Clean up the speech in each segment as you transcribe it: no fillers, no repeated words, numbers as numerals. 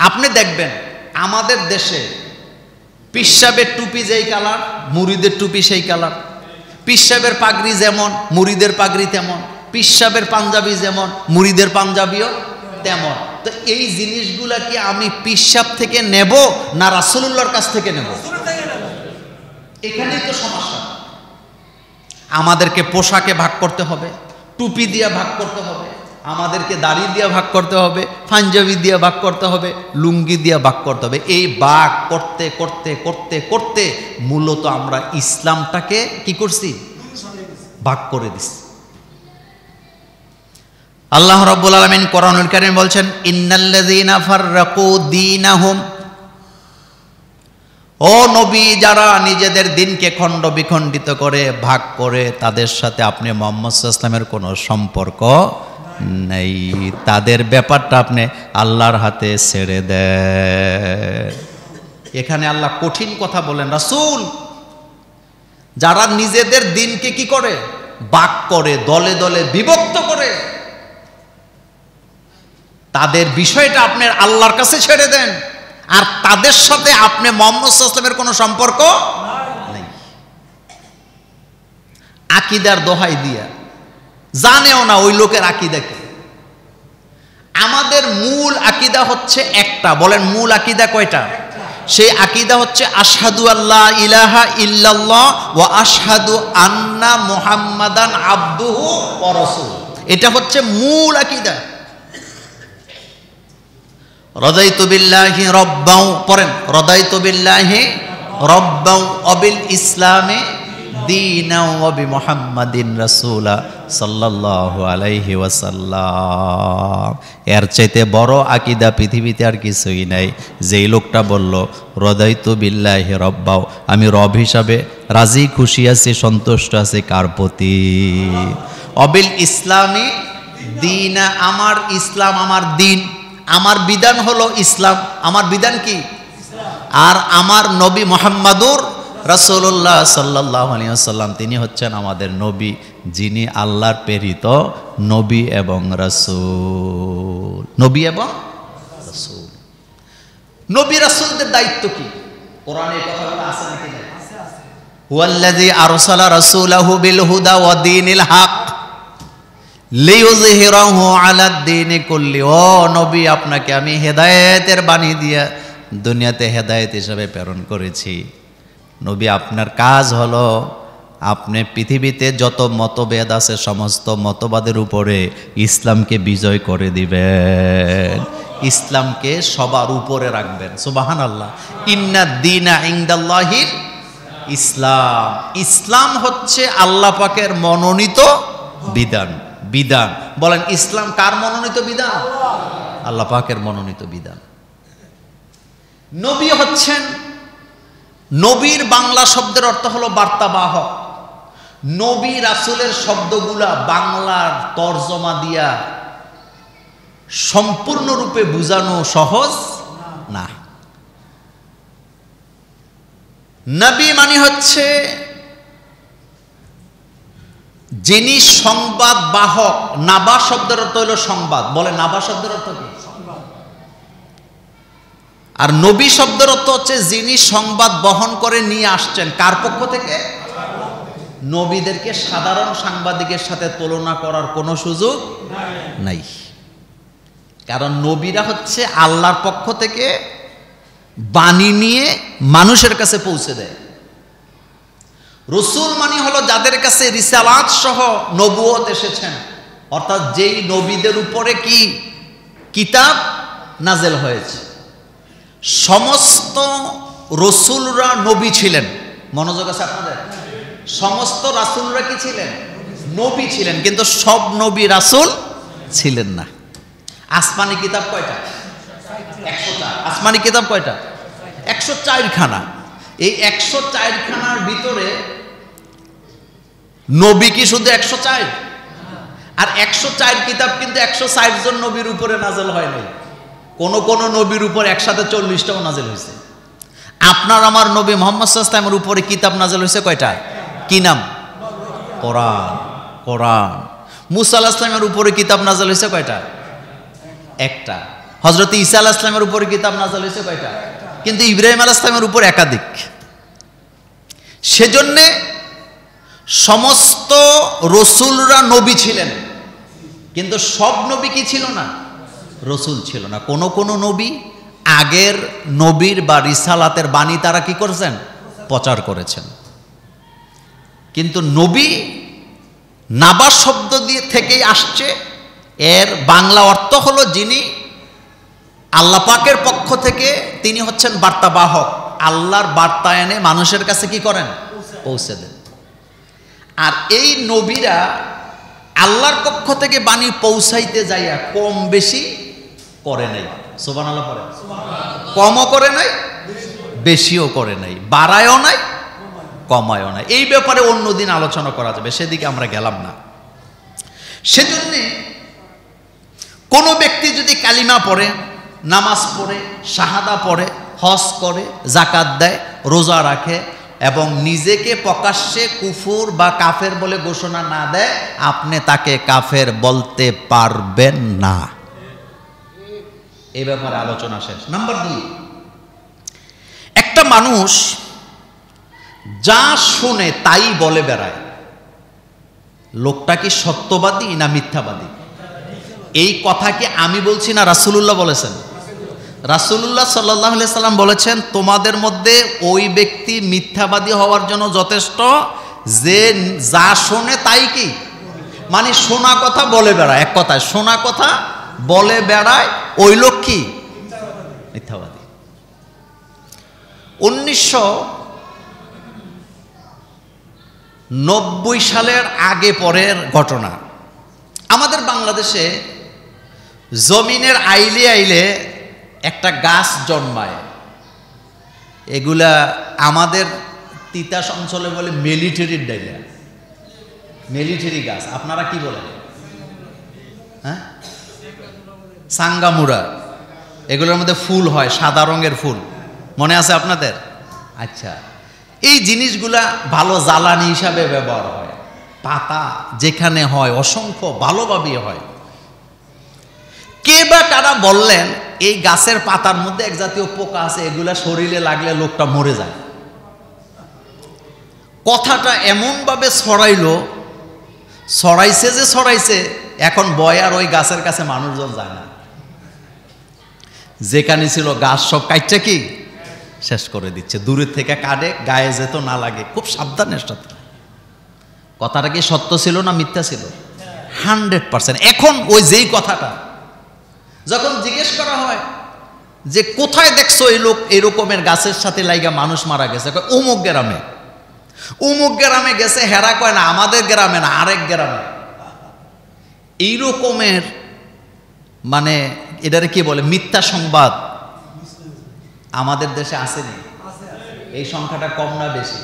আপনি দেখবেন আমাদের দেশে পিসাবের টুপি যেই কালার, মুরিদের টুপি সেই কালার, পিসাবের পাগড়ি যেমন মুরিদের পাগড়ি তেমন, পিসাবের পাঞ্জাবি যেমন মুরিদের পাঞ্জাবিও তেমন। তো এই জিনিসগুলা কি আমি পিসাব থেকে নেব না রাসূলুল্লাহর কাছ থেকে নেব? এখানেই তো সমস্যা। আমাদেরকে পোশাকে ভাগ করতে হবে, টুপি দিয়ে ভাগ করতে হবে, আমাদেরকে দাড়ি দিয়ে ভাগ করতে হবে, পাঞ্জাবি দিয়ে ভাগ করতে হবে, লুঙ্গি দিয়ে ভাগ করতে হবে। এই ভাগ করতে করতে করতে করতে মূলত আমরা ইসলামটাকে কি করছি? ভাগ করে দিছি। আল্লাহ রাব্বুল আলামিন কোরআনুল কারীম বলছেন, ইন্নাল্লাযীনা ফাররাকু দীনাহুম, ও নবী, যারা নিজেদের দিনকে খণ্ড বিখণ্ডিত করে ভাগ করে, তাদের সাথে আপনি মুহাম্মদ সাল্লাল্লাহু আলাইহি ওয়াসাল্লামের কোনো সম্পর্ক নেই। তাদের ব্যাপারটা আপনি আল্লাহর হাতে ছেড়ে দেন। এখানে আল্লাহ কঠিন কথা বলেন, রাসূল, যারা নিজেদের দিনকে কি করে? ভাগ করে, দলে দলে বিভক্ত করে, তাদের বিষয়টা আপনি আল্লাহর কাছে ছেড়ে দেন, আর তাদের সাথে আপনি মুহাম্মদ সাল্লাল্লাহু আলাইহি ওয়াসাল্লামের কোনো সম্পর্ক নেই। আকীদার দোহাই দিয়া জানেও না ওই লোকের আকীদা কি। আমাদের মূল আকীদা হচ্ছে একটা, বলেন মূল আকীদা কয়টা? সেই আকীদা হচ্ছে আশহাদু আল্লা ইলাহা ইল্লাল্লাহ ওয়া আশহাদু আন্না মুহাম্মাদান আবদুহু ওয়া রাসূলুহু। এটা হচ্ছে মূল আকীদা। রাদাইতু বিল্লাহি রাব্বাও, পড়েন, রাদাইতু বিল্লাহি রাব্বাও ওয়া বিল ইসলামি দীনাও ওয়া বিমুহাম্মাদিন রাসূলা সাল্লাল্লাহু আলাইহি ওয়াসাল্লাম। এর চাইতে বড় আকীদা পৃথিবীতে আর কিছুই নাই। যেই লোকটা বলল রাদাইতু বিল্লাহি রাব্বাও, আমি রব হিসাবে রাজি খুশি আছি, সন্তুষ্ট আছি কার প্রতি? অবিল ইসলামি দীনা, আমার ইসলাম, আমার দিন, আমার বিধান হলো ইসলাম। আমার বিধান কি? আর আমার নবী মুহাম্মাদুর রাসূলুল্লাহ সাল্লাল্লাহু আলাইহি ওয়াসাল্লাম, তিনি হচ্ছেন আমাদের নবী, যিনি আল্লাহর প্রেরিত নবী এবং রাসূল। নবী এবং রাসূল, নবী রাসূলদের দায়িত্ব কি? কোরআনে এই কথাগুলো আছে নাকি? আছে, আছে। হুয়াল্লাযী আরসালা রাসূলাহু বিল হুদা ওয়া দীনিল হক লিইয়ুযহিরাহু আলাদ দীনি কুল্লি। ও নবী, আপনাকে আমি হেদায়েতের বাণী দিয়া দুনিয়াতে হেদায়েত হিসেবে প্রেরণ করেছি। নবী, আপনার কাজ হলো আপনি পৃথিবীতে যত মতভেদ আছে সমস্ত মতবাদের উপরে ইসলামকে বিজয় করে দিবেন, ইসলামকে সবার উপরে রাখবেন। সুবহানাল্লাহ। ইন্নাদ দীনা ইনদাল্লাহিল ইসলাম, ইসলাম হচ্ছে আল্লাহ পাকের মনোনীত বিধান। বিধান বলেন, ইসলাম কার মনোনীত বিধান? আল্লাহ পাকের মনোনীত বিধান। নবী হচ্ছেন, নবীর বাংলা শব্দের অর্থ হলো বার্তাবাহক। নবী রাসূলের শব্দগুলা বাংলার তরজমা দিয়া সম্পূর্ণরূপে বুঝানো সহজ না। নবী মানে হচ্ছে যিনি সংবাদ বাহক। নাবা শব্দের অর্থ হলো সংবাদ। বলে নাবা শব্দের অর্থ কি? আর নবী শব্দের অর্থ হচ্ছে যিনি সংবাদ বহন করে নিয়ে আসছেন। কার পক্ষ থেকে? নবীদেরকে সাধারণ সাংবাদিকের সাথে তুলনা করার কোনো সুযোগ নাই, কারণ নবীরা হচ্ছে আল্লাহর পক্ষ থেকে বাণী নিয়ে মানুষের কাছে পৌঁছে দেয়। রাসূল মানে হলো যাদের কাছে রিসালাত সহ নবুয়ত এসেছেন, অর্থাৎ যেই নবীদের উপরে কি কিতাব নাজেল হয়েছে। সমস্ত রাসূলরা নবী ছিলেন। মনোযোগ আছে আপনাদের? সমস্ত রাসূলরা কি ছিলেন? নবী ছিলেন, কিন্তু সব নবী রাসূল ছিলেন না। আসমানি কিতাব কয়টা? 104। আসমানি কিতাব কয়টা? 104 খানা। এই 104 খানার ভিতরে নবী কি শুধু 104? আর 104 কিতাব কিন্তু 160 জন নবীর উপরে নাজেল হয় নাই। কোন কোন নবীর উপর একসাথে 40টাও নাজেল হয়েছে। আপনার আমার নবী মুহাম্মদ সাল্লাল্লাহু আলাইহি ওয়াসাল্লামের উপরে কিতাব নাজেল হয়েছে কয়টা? কি নাম? কোরআন। কোরআন। মুসা আলাইহিস সালামের উপরে কিতাব নাজেল হয়েছে কয়টা? একটা। হযরত ঈসা আলাইহিস সালামের উপর কিতাব নাযিল হয়েছে কয়টা? কিন্তু ইব্রাহিম আলাইহিস সালামের উপর একাধিক। সেজন্য সমস্ত রসুলরা নবী ছিলেন, কিন্তু সব নবী কি ছিল না? রসুল ছিল না। কোন কোন নবী আগের নবীর বা রিসালাতের বাণী তারা কি করেছেন? প্রচার করেছেন। কিন্তু নবী নাবা শব্দ দিয়ে থেকেই আসছে। এর বাংলা অর্থ হলো যিনি আল্লাহ পাকের পক্ষ থেকে, তিনি হচ্ছেন বার্তাবাহক, আল্লাহর বার্তা এনে মানুষের কাছে কি করেন? পৌঁছে দেন। আর এই নবীরা আল্লাহর পক্ষ থেকে বাণী পৌঁছাইতে যাইয়া কম বেশি করে নাই। সুবহানাল্লাহ পড়ে। কমও করে নাই, বেশিও করে নাই, বাড়ায়ও নাই, কমায়ও নাই। এই ব্যাপারে অন্যদিন আলোচনা করা যাবে, সেদিকে আমরা গেলাম না। সেজন্য কোনো ব্যক্তি যদি কালিমা পড়ে, নামাজ পড়ে, শাহাদা পড়ে, হজ করে, যাকাত দেয়, রোজা রাখে এবং নিজেকে প্রকাশ্যে কুফর বা কাফের বলে ঘোষণা না দেয়, আপনি তাকে কাফের বলতে পারবেন না। এই ব্যাপারে আলোচনা শেষ। নাম্বার 2, একটা মানুষ যা শুনে তাই বলে বেড়ায়, লোকটা কি সত্যবাদী না মিথ্যাবাদী? এই কথা কি আমি বলছি না রাসূলুল্লাহ বলেছেন? রাসূলুল্লাহ সাল্লাল্লাহু আলাইহি সাল্লাম বলেছেন, তোমাদের মধ্যে ওই ব্যক্তি মিথ্যাবাদী হওয়ার জন্য যথেষ্ট যে যা শোনে তাই কি, মানে শোনা কথা বলে বেড়ায়। এক কথায় শোনা কথা বলে বেড়ায়, ওই লোক কি? মিথ্যাবাদী। 1990 সালের আগে পরের ঘটনা। আমাদের বাংলাদেশে জমিনের আইলে আইলে একটা গাছ জন্মায়, এগুলা আমাদের তিতাস অঞ্চলে বলে মিলিটারির ডাইলা, মিলিটারি গাছ। আপনারা কি বলেন? হ্যাঁ, সাঙ্গামুরা। এগুলোর মধ্যে ফুল হয়, সাদা রঙের ফুল, মনে আছে আপনাদের? আচ্ছা, এই জিনিসগুলা ভালো জ্বালানি হিসাবে ব্যবহার হয়। পাতা যেখানে হয় অসংখ্য ভালোভাবে হয়। কে বা কারা বললেন এই গাছের পাতার মধ্যে এক জাতীয় পোকা আছে, এগুলা শরীরে লাগলে লোকটা মরে যায়। কথাটা এমনভাবে ছড়াইলো, ছড়াইছে যে ছড়াইছে, এখন বয় আর ওই গাছের কাছে মানুষজন যায় না। যেখানে ছিল গাছ সব কাইটটা কি শেষ করে দিচ্ছে। দূরের থেকে কাটে, গায়ে যেত না লাগে, খুব সাবধানের সাথে। কথাটা কি সত্য ছিল না মিথ্যা ছিল? 100%। এখন ওই যেই কথাটা যখন জিজ্ঞেস করা হয় যে কোথায় দেখছো এই লোক এরকমের গাছের সাথে লাইগা মানুষ মারা গেছে, অমুক গ্রামে। অমুক গ্রামে গেছে, হেরা কয় না আমাদের গ্রামে না, আরেক গ্রামে। এই রকমের মানে এটারে কি বলে, মিথ্যা সংবাদ আমাদের দেশে আসেনি। এই সংখ্যাটা কম না বেশি?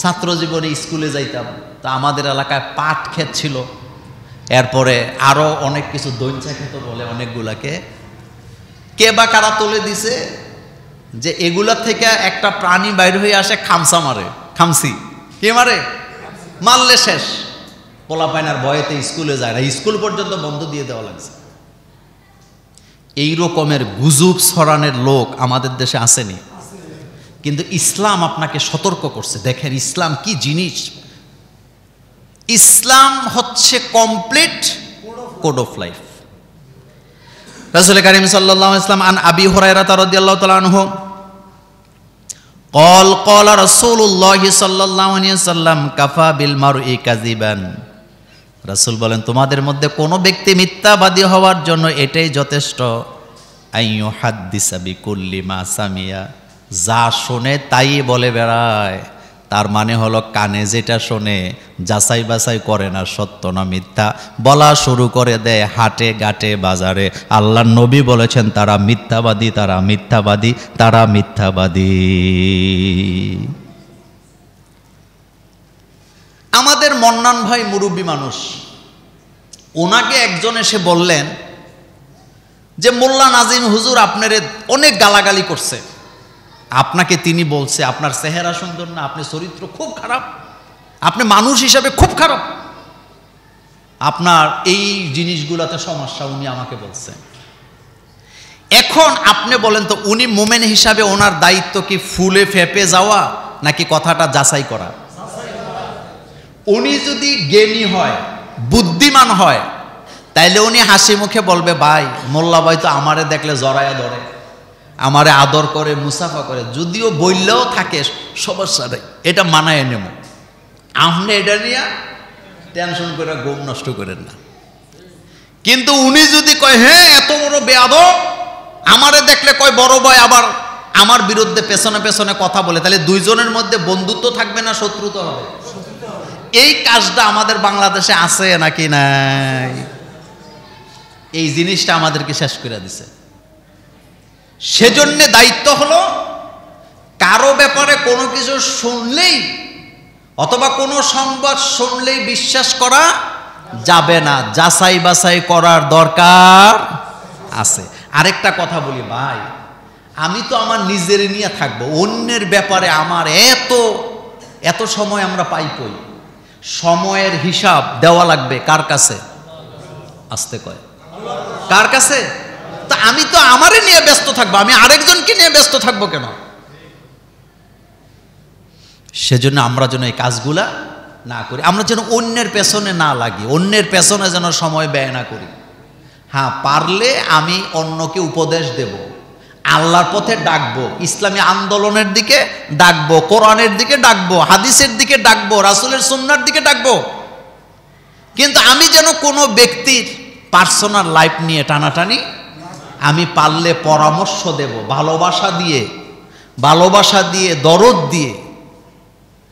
ছাত্র জীবনে স্কুলে যাইতাম, তো আমাদের এলাকায় পাট ক্ষেত ছিল, এরপরে আরো অনেক কিছু দইঞ্চা খেত বলে অনেকগুলাকে। কে বা কারা তুলে দিছে যে এগুলা থেকে একটা প্রাণী বাইর হয়ে আসে, খামসা মারে, খামসি। কে মারে? মারলে শেষ। পোলাপাইনার ভয়েতে স্কুলে যায় না, স্কুল পর্যন্ত বন্ধ দিয়ে দেওয়া লাগছে। এই রকমের গুজব ছড়ানোর লোক আমাদের দেশে আসেনি। কিন্তু ইসলাম আপনাকে সতর্ক করছে, দেখেন ইসলাম কি জিনিস। ইসলাম হচ্ছে কমপ্লিট কোড অফ লাইফ। রাসূল কারীম সাল্লাল্লাহু আলাইহি ওয়াসাল্লাম আন আবি হুরায়রা রাদিয়াল্লাহু তাআলা আনহু قال قال رسول الله صلى الله عليه وسلم কাফা বিল মারই কাযিবান। রাসূল বলেন, তোমাদের মধ্যে কোনো ব্যক্তি মিথ্যাবাদী হওয়ার জন্য এটাই যথেষ্ট, আইয়ু হাদ্দিসা বিকুল্লি মা সামিয়া, যা শোনে তাই বলে বেড়ায়। তার মানে হলো কানে যেটা শোনে যাচাই বাছাই করে না সত্য না মিথ্যা, বলা শুরু করে দেয় হাটে ঘাটে বাজারে। আল্লাহর নবী বলেছেন তারা মিথ্যাবাদী, তারা মিথ্যাবাদী, তারা মিথ্যাবাদী। আমাদের মন্নান ভাই মুরব্বী মানুষ, ওনাকে একজন এসে বললেন যে মোল্লা নাজিম হুজুর আপনারে অনেক গালাগালি করছে, আপনাকে তিনি বলছে আপনার চেহারা সুন্দর না, আপনি চরিত্র খুব খারাপ, আপনি মানুষ হিসাবে খুব খারাপ, আপনার এই জিনিসগুলোতে সমস্যা, উনি আমাকে বলছেন। এখন আপনি বলেন তো, উনি মোমেন হিসাবে ওনার দায়িত্ব কি ফুলে ফেপে যাওয়া নাকি কথাটা যাচাই করা? উনি যদি জ্ঞানী হয়, বুদ্ধিমান হয়, তাইলে উনি হাসি মুখে বলবে, ভাই মোল্লা ভাই তো আমারে দেখলে জড়ায়া ধরে, আমারে আদর করে, মুসাফা করে, যদিও বললেও থাকে সমস্যা নেই, এটা মানায় নেব, আপনি এটা নিয়ে টেনশন করে ঘুম নষ্ট করেন না। কিন্তু উনি যদি কয়, হ্যাঁ এত বড় বেয়াদব, আমারে দেখলে কয় বড় ভাই, আবার আমার বিরুদ্ধে পেছনে পেছনে কথা বলে, তাহলে দুইজনের মধ্যে বন্ধুত্ব থাকবে না শত্রুতা হবে? এই কাজটা আমাদের বাংলাদেশে আছে নাকি নাই? এই জিনিসটা আমাদেরকে শেষ করে দিছে। সেজন্য দায়িত্ব হলো, কারো ব্যাপারে কোনো কিছু শুনলেই অথবা কোনো সংবাদ শুনলেই বিশ্বাস করা যাবে না, যাচাই বাছাই করার দরকার আছে। আরেকটা কথা বলি ভাই, আমি তো আমার নিজের নিয়ে থাকবো, অন্যের ব্যাপারে আমার এত সময় আমরা পাই কই? সময়ের হিসাব দেওয়া লাগবে কার কাছে? আসতে কয়, কার কাছে? তা আমি তো আমারে নিয়ে ব্যস্ত থাকবো, আমি আরেকজনকে নিয়ে ব্যস্ত থাকবো কেন? সেজন্য আমরা যেন এই কাজগুলা না করি, আমরা যেন অন্যের পেছনে না লাগি, অন্যের পেছনে যেন সময় ব্যয় না করি। হ্যাঁ, পারলে আমি অন্যকে উপদেশ দেব, আল্লাহর পথে ডাকবো, ইসলামী আন্দোলনের দিকে ডাকবো, কোরআনের দিকে ডাকবো, হাদিসের দিকে ডাকবো, রাসূলের সুন্নাহর দিকে ডাকবো। কিন্তু আমি যেন কোনো ব্যক্তির পার্সোনাল লাইফ নিয়ে টানাটানি, আমি পারলে পরামর্শ দেব, ভালোবাসা দিয়ে, দরদ দিয়ে,